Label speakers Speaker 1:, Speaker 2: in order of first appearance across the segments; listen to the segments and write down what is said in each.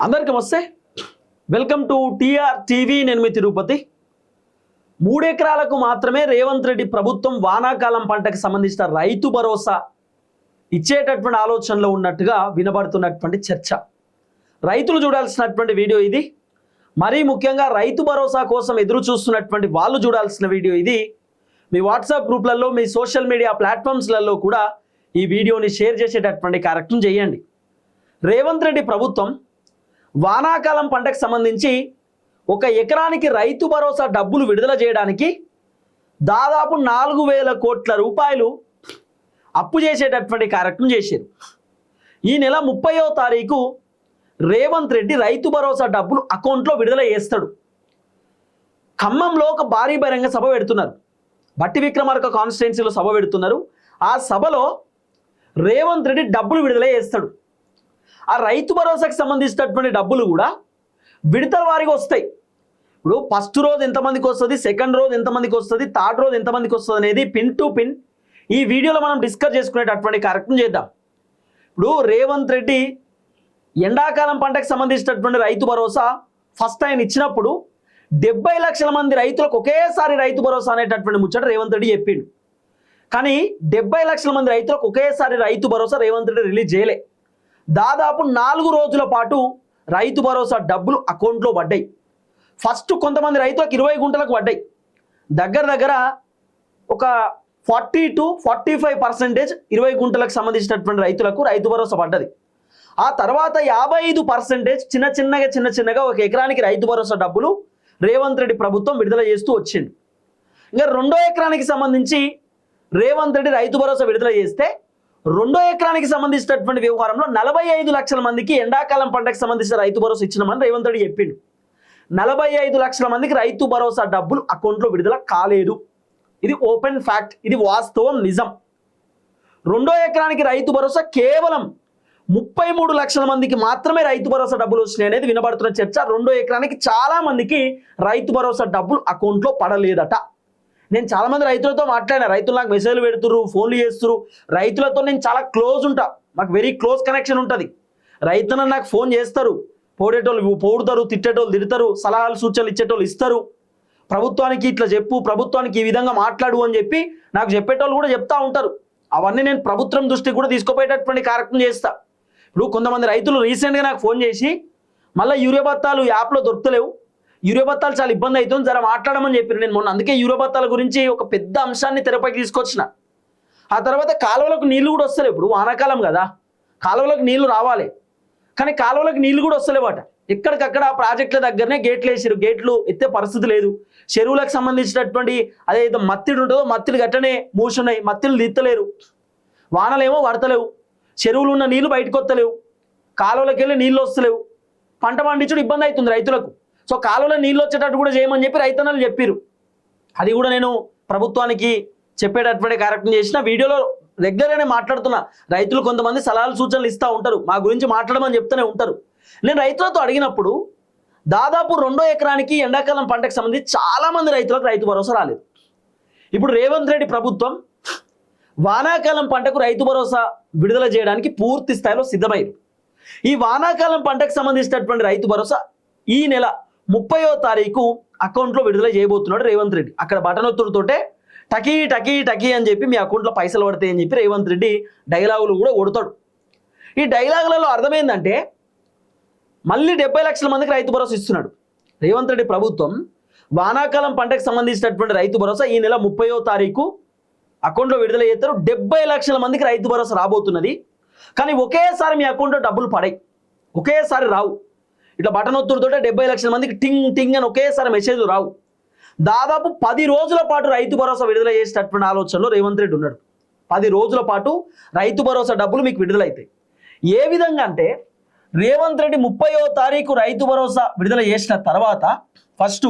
Speaker 1: అందరికీ నమస్తే. Welcome to TR TV. నేను మీ తిరుపతి. 3 ఎకరాలకు మాత్రమే రేవంత్ రెడ్డి ప్రభుత్వం వానాకాలం పంటకు సంబంధించిన రైతు భరోసా ఇచ్చేటటువంటి ఆలోచనలో ఉన్నట్టుగా వినబడుతున్నటువంటి చర్చ. రైతులు చూడాల్సినటువంటి వీడియో ఇది. మరీ ముఖ్యంగా రైతు భరోసా కోసం ఎదురు చూస్తున్నటువంటి వాళ్ళు చూడాల్సిన వీడియో ఇది. మీ వాట్సాప్ గ్రూప్లలో, మీ సోషల్ మీడియా ప్లాట్ఫామ్స్లలో కూడా ఈ వీడియోని షేర్ చేసేటటువంటి కార్యక్రమం చేయండి. రేవంత్ రెడ్డి ప్రభుత్వం వానాకాలం పంటకు సంబంధించి 1 ఎకరానికి రైతు భరోసా డబ్బులు విడుదల చేయడానికి దాదాపు 4,000 కోట్ల రూపాయలు అప్పు చేసేటటువంటి కార్యక్రమం చేశారు. ఈ నెల 30వ తారీఖు రేవంత్ రెడ్డి రైతు భరోసా డబ్బులు అకౌంట్లో విడుదల చేస్తాడు. ఖమ్మంలో ఒక భారీ బహిరంగ సభ పెడుతున్నారు. బట్టి విక్రమార్క కాన్స్టిట్యున్సీలో సభ పెడుతున్నారు. ఆ సభలో రేవంత్ రెడ్డి డబ్బులు విడుదల చేస్తాడు. ఆ రైతు భరోసాకి సంబంధించినటువంటి డబ్బులు కూడా విడతల వారీగా వస్తాయి. ఇప్పుడు ఫస్ట్ రోజు ఎంతమందికి వస్తుంది, సెకండ్ రోజు ఎంతమందికి వస్తుంది, థర్డ్ రోజు ఎంతమందికి వస్తుంది అనేది పిన్ టు పిన్ ఈ వీడియోలో మనం డిస్కస్ చేసుకునేటటువంటి కార్యక్రమం చేద్దాం. ఇప్పుడు రేవంత్ రెడ్డి ఎండాకాలం పంటకు సంబంధించినటువంటి రైతు భరోసా ఫస్ట్ ఆయన ఇచ్చినప్పుడు 70 లక్షల మంది రైతులకు ఒకేసారి రైతు భరోసా అనేటటువంటి ముచ్చట రేవంత్ రెడ్డి చెప్పిండు. కానీ 70 లక్షల మంది రైతులకు ఒకేసారి రైతు భరోసా రేవంత్ రెడ్డి రిలీజ్ చేయలే. దాదాపు 4 రోజుల పాటు రైతు భరోసా డబ్బులు అకౌంట్లో పడ్డాయి. ఫస్ట్ కొంతమంది రైతులకు 20 గుంటలకు పడ్డాయి. దగ్గర ఒక 40 to 45% 20 గుంటలకు సంబంధించినటువంటి రైతులకు రైతు భరోసా పడ్డది. ఆ తర్వాత 55% చిన్న చిన్నగా 1 ఎకరానికి రైతు భరోసా డబ్బులు రేవంత్ రెడ్డి ప్రభుత్వం విడుదల చేస్తూ వచ్చింది. ఇంకా 2వ ఎకరానికి సంబంధించి రేవంత్ రెడ్డి రైతు భరోసా విడుదల చేస్తే 2వ ఎకరానికి సంబంధించినటువంటి వ్యవహారంలో 45 లక్షల మందికి ఎండాకాలం పంటకు సంబంధించిన రైతు భరోసా ఇచ్చినామని రేవంత్ రెడ్డి చెప్పిండు. 45 లక్షల మందికి రైతు భరోసా డబ్బులు అకౌంట్లో విడుదల కాలేదు. ఇది ఓపెన్ ఫ్యాక్ట్, ఇది వాస్తవం, నిజం. 2వ ఎకరానికి రైతు భరోసా కేవలం 33 లక్షల మందికి మాత్రమే రైతు భరోసా డబ్బులు వచ్చినాయి అనేది వినబడుతున్న చర్చ. 2వ ఎకరానికి చాలా మందికి రైతు భరోసా డబ్బులు అకౌంట్లో పడలేదట. నేను చాలామంది రైతులతో మాట్లాడినా. రైతులు నాకు మెసేజ్లు పెడుతురు, ఫోన్లు చేస్తురు. రైతులతో నేను చాలా క్లోజ్ ఉంటా, మాకు వెరీ క్లోజ్ కనెక్షన్ ఉంటుంది. రైతులను నాకు ఫోన్ చేస్తారు, పోడేటోళ్ళు పోడుతారు, తిట్టేటోళ్ళు తిడతారు, సలహాలు సూచనలు ఇచ్చేటోళ్ళు ఇస్తారు. ప్రభుత్వానికి ఇట్లా చెప్పు, ప్రభుత్వానికి ఈ విధంగా మాట్లాడు అని చెప్పి నాకు చెప్పేటోళ్ళు కూడా చెప్తా ఉంటారు. అవన్నీ నేను ప్రభుత్వం దృష్టికి కూడా తీసుకుపోయేటటువంటి కార్యక్రమం చేస్తా. ఇప్పుడు కొంతమంది రైతులు రీసెంట్గా నాకు ఫోన్ చేసి మళ్ళీ యూరియా బత్తాలు యాప్లో దొరుకుతలేవు, యూరియా బత్తాలు చాలా ఇబ్బంది అవుతుంది, జర మాట్లాడమని చెప్పారు. నేను మొన్న అందుకే యూరియా బత్తాల గురించి ఒక పెద్ద అంశాన్ని తెరపైకి తీసుకొచ్చిన. ఆ తర్వాత కాలువలకు నీళ్లు కూడా వస్తలేవు. ఇప్పుడు వానాకాలం కదా, కాలువలకు నీళ్లు రావాలి, కానీ కాలువలకు నీళ్లు కూడా వస్తలేవట. ఎక్కడికక్కడ ప్రాజెక్టుల దగ్గరనే గేట్లు వేసారు. గేట్లు ఎత్తే పరిస్థితి లేదు. చెరువులకు సంబంధించినటువంటి అదేదో మత్తిడి ఉంటుందో మత్తిడి గట్టనే మూసున్నాయి, మత్తిళ్ళు తీత్తలేరు. వానలేమో పడతలేవు, చెరువులు ఉన్న నీళ్లు బయటకు వస్తలేవు, కాలువలకు వెళ్ళి నీళ్ళు వస్తలేవు. పంట పండించడం ఇబ్బంది అవుతుంది రైతులకు. సో కాలువలో నీళ్ళు వచ్చేటట్టు కూడా చేయమని చెప్పి రైతన్నలు చెప్పారు. అది కూడా నేను ప్రభుత్వానికి చెప్పేటటువంటి కార్యక్రమం చేసిన. వీడియోలో రెగ్యులర్గానే మాట్లాడుతున్నా. రైతులు కొంతమంది సలహాలు సూచనలు ఇస్తూ ఉంటారు, మా గురించి మాట్లాడమని చెప్తూనే ఉంటారు. నేను రైతులతో అడిగినప్పుడు దాదాపు 2వ ఎకరానికి ఎండాకాలం పంటకు సంబంధించి చాలామంది రైతులకు రైతు భరోసా రాలేదు. ఇప్పుడు రేవంత్ రెడ్డి ప్రభుత్వం వానాకాలం పంటకు రైతు భరోసా విడుదల చేయడానికి పూర్తి స్థాయిలో సిద్ధమైంది. ఈ వానాకాలం పంటకు సంబంధించినటువంటి రైతు భరోసా ఈ నెల 30వ తారీఖు అకౌంట్లో విడుదల చేయబోతున్నాడు రేవంత్ రెడ్డి. అక్కడ బటన్ ఒత్తుడుతోటే టకీ టకీ టకీ అని చెప్పి మీ అకౌంట్లో పైసలు పడతాయి అని చెప్పి రేవంత్ రెడ్డి డైలాగులు కూడా కొడతాడు. ఈ డైలాగులలో అర్థమైందంటే మళ్ళీ 70 లక్షల మందికి రైతు భరోసా ఇస్తున్నాడు రేవంత్ రెడ్డి ప్రభుత్వం. వానాకాలం పంటకు సంబంధించినటువంటి రైతు భరోసా ఈ నెల 30వ తారీఖు అకౌంట్లో విడుదల చేస్తారు. 70 లక్షల మందికి రైతు భరోసా రాబోతున్నది. కానీ ఒకేసారి మీ అకౌంట్లో డబ్బులు పడాయి, ఒకేసారి రావు. ఇట్లా బటన్ ఒత్తుడుతో 70 లక్షల మందికి టింగ్ టింగ్ అని ఒకేసారి మెసేజ్లు రావు. దాదాపు 10 రోజుల పాటు రైతు భరోసా విడుదల చేసేటటువంటి ఆలోచనలో రేవంత్ రెడ్డి ఉన్నాడు. 10 రోజుల పాటు రైతు భరోసా డబ్బులు మీకు విడుదలవుతాయి. ఏ విధంగా అంటే రేవంత్ రెడ్డి 30వ తారీఖు రైతు భరోసా విడుదల చేసిన తర్వాత ఫస్ట్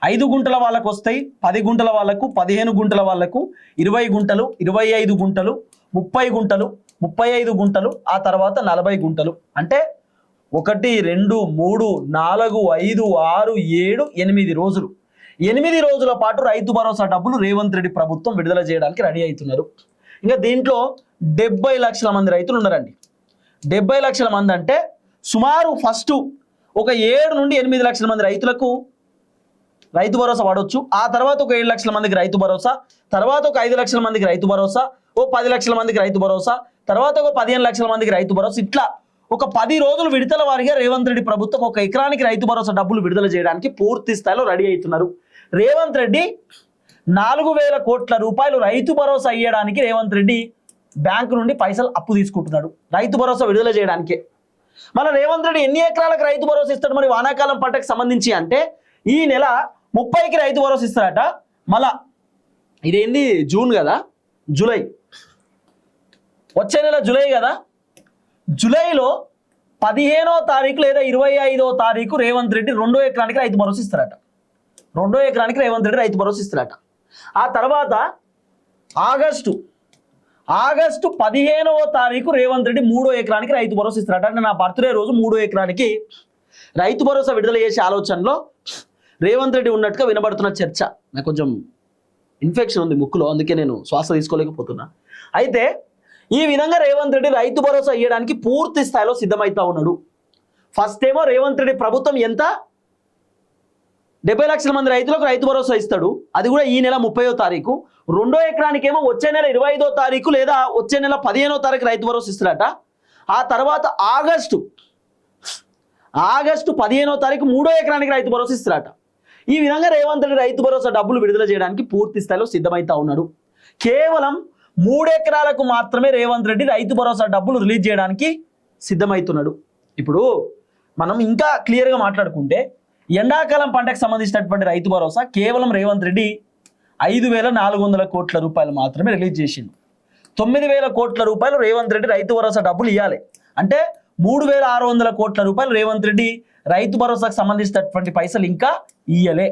Speaker 1: 5 గుంటల వాళ్ళకు వస్తాయి, 10 గుంటల వాళ్ళకు, 15 గుంటల వాళ్ళకు, 20 గుంటలు, 25 గుంటలు, 30 గుంటలు, 35 గుంటలు, ఆ తర్వాత 40 గుంటలు. అంటే 1, 2, 3, 4, 5, 6, 7, 8 రోజులు. 8 రోజుల పాటు రైతు భరోసా డబ్బులు రేవంత్ రెడ్డి ప్రభుత్వం విడుదల చేయడానికి రెడీ అవుతున్నారు. ఇంకా దీంట్లో 70 లక్షల మంది రైతులు ఉన్నారండి. 70 లక్షల మంది అంటే సుమారు ఫస్ట్ ఒక 7 నుండి 8 లక్షల మంది రైతులకు రైతు భరోసా పడవచ్చు. ఆ తర్వాత ఒక 7 లక్షల మందికి రైతు భరోసా, తర్వాత ఒక 5 లక్షల మందికి రైతు భరోసా, ఓ 10 లక్షల మందికి రైతు భరోసా, తర్వాత ఒక 15 లక్షల మందికి రైతు భరోసా. ఇట్లా ఒక 10 రోజులు విడతల వారీగా రేవంత్ రెడ్డి ప్రభుత్వం ఒక ఎకరానికి రైతు భరోసా డబ్బులు విడుదల చేయడానికి పూర్తి స్థాయిలో రెడీ అవుతున్నారు. రేవంత్ రెడ్డి 4,000 కోట్ల రూపాయలు రైతు భరోసా ఇవ్వడానికి రేవంత్ రెడ్డి బ్యాంకు నుండి పైసలు అప్పు తీసుకుంటున్నాడు రైతు భరోసా విడుదల చేయడానికే. మన రేవంత్ రెడ్డి ఎన్ని ఎకరాలకు రైతు భరోసా ఇస్తాడు మరి వానాకాలం పంటకు సంబంధించి అంటే ఈ నెల 30కి రైతు భరోసా ఇస్తారట. మళ్ళా ఇదేంది జూన్ కదా, జూలై, వచ్చే నెల జూలై కదా, జూలైలో 15వ తారీఖు లేదా 25వ తారీఖు రేవంత్ రెడ్డి 2 ఎకరానికి రైతు భరోసా ఇస్తారట. 2 ఎకరానికి రేవంత్ రెడ్డి రైతు భరోసా ఇస్తారట. ఆ తర్వాత ఆగస్టు 15వ తారీఖు రేవంత్ రెడ్డి 3వ ఎకరానికి రైతు భరోసా ఇస్తారట. అంటే నా బర్త్డే రోజు 3వ ఎకరానికి రైతు భరోసా విడుదల చేసే ఆలోచనలో రేవంత్ రెడ్డి ఉన్నట్టుగా వినబడుతున్న చర్చ. నాకు కొంచెం ఇన్ఫెక్షన్ ఉంది ముక్కులో, అందుకే నేను శ్వాస తీసుకోలేకపోతున్నా. అయితే ఈ విధంగా రేవంత్ రెడ్డి రైతు భరోసా ఇవ్వడానికి పూర్తి స్థాయిలో సిద్ధమవుతా ఉన్నాడు. ఫస్ట్ ఏమో రేవంత్ రెడ్డి ప్రభుత్వం ఎంత 70 లక్షల మంది రైతులకు రైతు భరోసా ఇస్తాడు, అది కూడా ఈ నెల 30వ తారీఖు. 2వ ఎకరానికేమో వచ్చే నెల 25వ తారీఖు లేదా వచ్చే నెల 15వ తారీఖు రైతు భరోసా ఇస్తారట. ఆ తర్వాత ఆగస్టు 15వ తారీఖు 3వ ఎకరానికి రైతు భరోసా ఇస్తారట. ఈ విధంగా రేవంత్ రెడ్డి రైతు భరోసా డబ్బులు విడుదల చేయడానికి పూర్తి స్థాయిలో సిద్ధమవుతా ఉన్నాడు. కేవలం 3 ఎకరాలకు మాత్రమే రేవంత్ రెడ్డి రైతు భరోసా డబ్బులు రిలీజ్ చేయడానికి సిద్ధమవుతున్నాడు. ఇప్పుడు మనం ఇంకా క్లియర్గా మాట్లాడుకుంటే ఎండాకాలం పంటకు సంబంధించినటువంటి రైతు భరోసా కేవలం రేవంత్ రెడ్డి 5,400 కోట్ల రూపాయలు మాత్రమే రిలీజ్ చేసిండు. 9,000 కోట్ల రూపాయలు రేవంత్ రెడ్డి రైతు భరోసా డబ్బులు ఇవ్వాలి. అంటే 3,600 కోట్ల రూపాయలు రేవంత్ రెడ్డి రైతు భరోసాకు సంబంధించినటువంటి పైసలు ఇంకా ఇయ్యలే.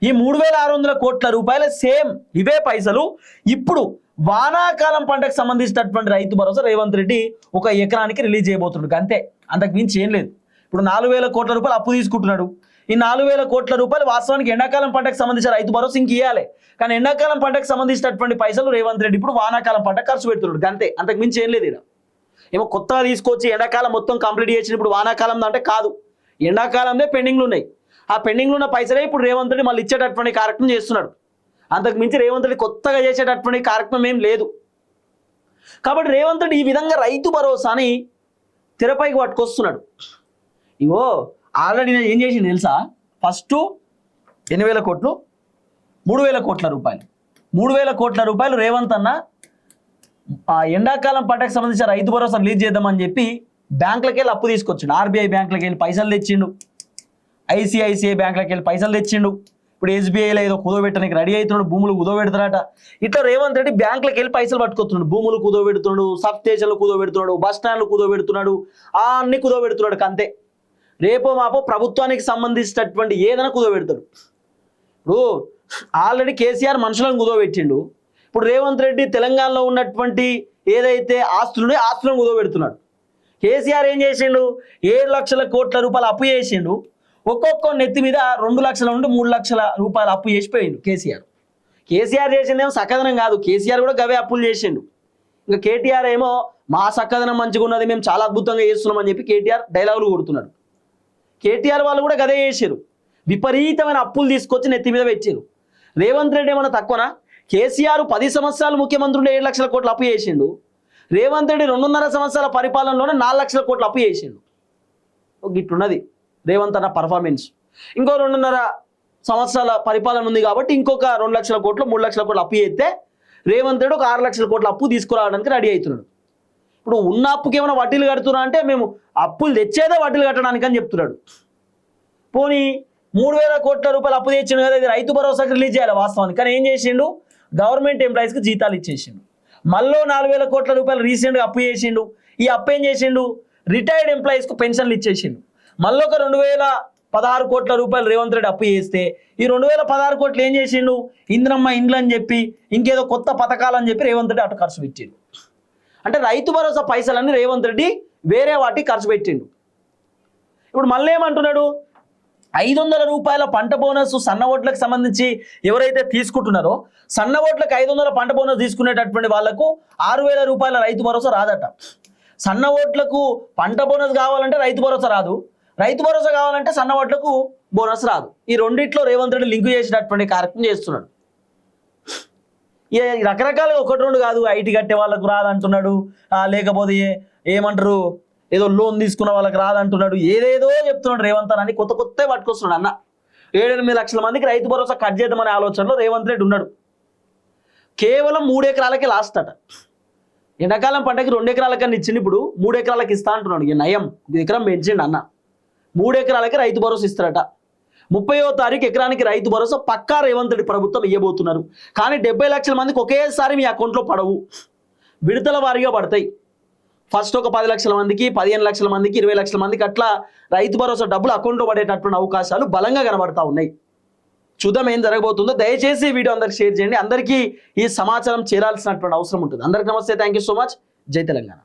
Speaker 1: ఈ 3,600 కోట్ల రూపాయల సేమ్ ఇవే పైసలు ఇప్పుడు వానాకాలం పంటకు సంబంధించినటువంటి రైతు భరోసా రేవంత్ రెడ్డి ఒక ఎకరానికి రిలీజ్ చేయబోతున్నాడు. అంతే, అంతకు మించి ఏం లేదు. ఇప్పుడు 4,000 కోట్ల రూపాయలు అప్పు తీసుకుంటున్నాడు. ఈ 4,000 కోట్ల రూపాయలు వాస్తవానికి ఎండాకాలం పంటకు సంబంధించిన రైతు భరోసా ఇంక ఇవ్వాలి. కానీ ఎండాకాలం పంటకు సంబంధించినటువంటి పైసలు రేవంత్ రెడ్డి ఇప్పుడు వానాకాలం పంట ఖర్చు పెడుతున్నాడు. అంతే, అంతకు మించి ఏం లేదు. ఇక్కడ ఏమో కొత్తగా తీసుకొచ్చి ఎండాకాలం మొత్తం కంప్లీట్ చేసిన ఇప్పుడు వానాకాలం అంటే కాదు, ఎండాకాలంలో పెండింగ్లు ఉన్నాయి. ఆ పెండింగ్లు ఉన్న పైసలే ఇప్పుడు రేవంత్ రెడ్డి మళ్ళీ ఇచ్చేటటువంటి కార్యక్రమం చేస్తున్నాడు. అంతకు మించి రేవంత్ రెడ్డి కొత్తగా చేసేటటువంటి కార్యక్రమం ఏం లేదు. కాబట్టి రేవంత్ రెడ్డి ఈ విధంగా రైతు భరోసాని తెరపైకి పట్టుకొస్తున్నాడు. ఇగో ఆల్రెడీ నేను ఏం చేసింది తెలుసా, ఫస్ట్ 8,000 కోట్లు 3,000 కోట్ల రూపాయలు 3,000 కోట్ల రూపాయలు రేవంత్ అన్న ఆ ఎండాకాలం పంటకు సంబంధించిన రైతు భరోసా రిలీజ్ చేద్దామని చెప్పి బ్యాంకులకి వెళ్ళి అప్పు తీసుకొచ్చిండు. ఆర్బీఐ బ్యాంకులకి వెళ్ళి పైసలు తెచ్చిండు, ఐసిఐసిఐ బ్యాంకులకి వెళ్ళి పైసలు తెచ్చిండు. ఇప్పుడు ఎస్బీఐలో ఏదో కుదోబెట్టడానికి రెడీ అవుతున్నాడు, భూములు కుదోబెడతాడట. ఇట్లా రేవంత్ రెడ్డి బ్యాంకులకు వెళ్ళి పైసలు పట్టుకొస్తున్నాడు. భూములు కుదోబెడుతున్నాడు, సబ్ స్టేషన్లు కుదోబెడుతున్నాడు, బస్ స్టాండ్లు కుదోబెడుతున్నాడు, అన్ని కుదోబెడుతున్నాడు. అంతే, రేపో మాపో ప్రభుత్వానికి సంబంధించినటువంటి ఏదైనా కుదోబెడతాడు. ఇప్పుడు ఆల్రెడీ కేసీఆర్ మనుషులను కుదోబెట్టిండు. ఇప్పుడు రేవంత్ రెడ్డి తెలంగాణలో ఉన్నటువంటి ఏదైతే ఆస్తులు ఆస్తులను కుదోబెడుతున్నాడు. కేసీఆర్ ఏం చేసిండు, 7 లక్షల కోట్ల రూపాయలు అప్పు చేసిండు. ఒక్కొక్క నెత్తి మీద 2 లక్షల నుండి 3 లక్షల రూపాయలు అప్పు చేసిపోయిండు కేసీఆర్ చేసిందేమో సక్కదనం కాదు, కేసీఆర్ కూడా గవే అప్పులు చేసిండు. ఇంకా కేటీఆర్ ఏమో మా సక్కదనం మంచిగా ఉన్నది, మేము చాలా అద్భుతంగా చేస్తున్నామని చెప్పి కేటీఆర్ డైలాగులు కొడుతున్నాడు. కేటీఆర్ వాళ్ళు కూడా గదే చేశారు, విపరీతమైన అప్పులు తీసుకొచ్చి నెత్తి మీద పెట్టారు. రేవంత్ రెడ్డి ఏమన్నా తక్కువనా? కేసీఆర్ 10 సంవత్సరాలు ముఖ్యమంత్రి ఉండే 7 లక్షల కోట్ల అప్పు చేసిండు. రేవంత్ రెడ్డి 2.5 సంవత్సరాల పరిపాలనలోనే 4 లక్షల కోట్ల అప్పు చేసిండు. గిట్లున్నది రేవంత్ అన్న పర్ఫార్మెన్స్. ఇంకో 2.5 సంవత్సరాల పరిపాలన ఉంది కాబట్టి ఇంకొక 2 లక్షల కోట్లు 3 లక్షల కోట్లు అప్పు చేస్తే రేవంత్ రెడ్డి ఒక 6 లక్షల కోట్ల అప్పు తీసుకురావడానికి రెడీ అవుతున్నాడు. ఇప్పుడు ఉన్న అప్పుకి ఏమైనా వడ్డీలు కడుతున్నా అంటే మేము అప్పులు తెచ్చేదే వడ్డీలు కట్టడానికి అని చెప్తున్నాడు. పోనీ 3,000 కోట్ల రూపాయలు అప్పు తెచ్చిండు కదా, ఇది రైతు భరోసాకి రిలీజ్ చేయాలి వాస్తవానికి. కానీ ఏం చేసిండు, గవర్నమెంట్ ఎంప్లాయీస్కి జీతాలు ఇచ్చేసిండు. మళ్ళీ 4,000 కోట్ల రూపాయలు రీసెంట్గా అప్పు చేసిండు. ఈ అప్పు ఏం చేసిండు, రిటైర్డ్ ఎంప్లాయీస్కు పెన్షన్లు ఇచ్చేసిండు. మళ్ళీ ఒక 2,016 కోట్ల రూపాయలు రేవంత్ రెడ్డి అప్పు చేస్తే ఈ 2,016 కోట్లు ఏం చేసిండు, ఇంద్రమ్మ ఇండ్లు అని చెప్పి ఇంకేదో కొత్త పథకాలని చెప్పి రేవంత్ రెడ్డి అటు ఖర్చు పెట్టిండు. అంటే రైతు భరోసా పైసలన్నీ రేవంత్ రెడ్డి వేరే వాటికి ఖర్చు పెట్టిండు. ఇప్పుడు మళ్ళీ ఏమంటున్నాడు, 500 రూపాయల పంట బోనస్ సన్న ఓట్లకు సంబంధించి ఎవరైతే తీసుకుంటున్నారో సన్న ఓట్లకు 500 పంట బోనస్ తీసుకునేటటువంటి వాళ్లకు 6,000 రూపాయల రైతు భరోసా రాదట. సన్న ఓట్లకు పంట బోనస్ కావాలంటే రైతు భరోసా రాదు, రైతు భరోసా కావాలంటే సన్న ఓట్లకు బోనస్ రాదు. ఈ రెండిట్లో రేవంత్ రెడ్డి లింక్ చేసినటువంటి కార్యక్రమం చేస్తున్నాడు. రకరకాలుగా ఒకటి రెండు కాదు, ఐటీ కట్టే వాళ్ళకు రాదంటున్నాడు, లేకపోతే ఏమంటారు ఏదో లోన్ తీసుకున్న వాళ్ళకి రాదంటున్నాడు, ఏదేదో చెప్తున్నాడు రేవంత్ అని కొత్త కొత్త పట్టుకొస్తున్నాడు. అన్న 7-8 లక్షల మందికి రైతు భరోసా కట్ చేద్దామనే ఆలోచనలో రేవంత్ రెడ్డి ఉన్నాడు. కేవలం 3 ఎకరాలకే లాస్ట్ అట. ఎండాకాలం పంటకి 2 ఎకరాల కన్నా ఇచ్చిండు, ఇప్పుడు 3 ఎకరాలకు ఇస్తా అంటున్నాడు. ఇక నయం, ఎకరం పెంచిండు అన్న. 3 ఎకరాలకి రైతు భరోసా ఇస్తారట. 30వ తారీఖు ఎకరానికి రైతు భరోసా పక్కా రేవంత్ రెడ్డి ప్రభుత్వం ఇవ్వబోతున్నారు. కానీ 70 లక్షల మందికి ఒకేసారి మీ అకౌంట్లో పడవు, విడతల వారీగా పడతాయి. ఫస్ట్ ఒక 10 లక్షల మందికి, 15 లక్షల మందికి, 20 లక్షల మందికి అట్లా రైతు భరోసా డబ్బులు అకౌంట్లో పడేటటువంటి అవకాశాలు బలంగా కనబడతా ఉన్నాయి. చూద్దాం ఏం జరగబోతుందో. దయచేసి ఈ వీడియో అందరికి షేర్ చేయండి. అందరికీ ఈ సమాచారం చేరాల్సినటువంటి అవసరం ఉంటుంది. అందరికీ నమస్తే, థ్యాంక్ యూ సో మచ్. జై తెలంగాణ.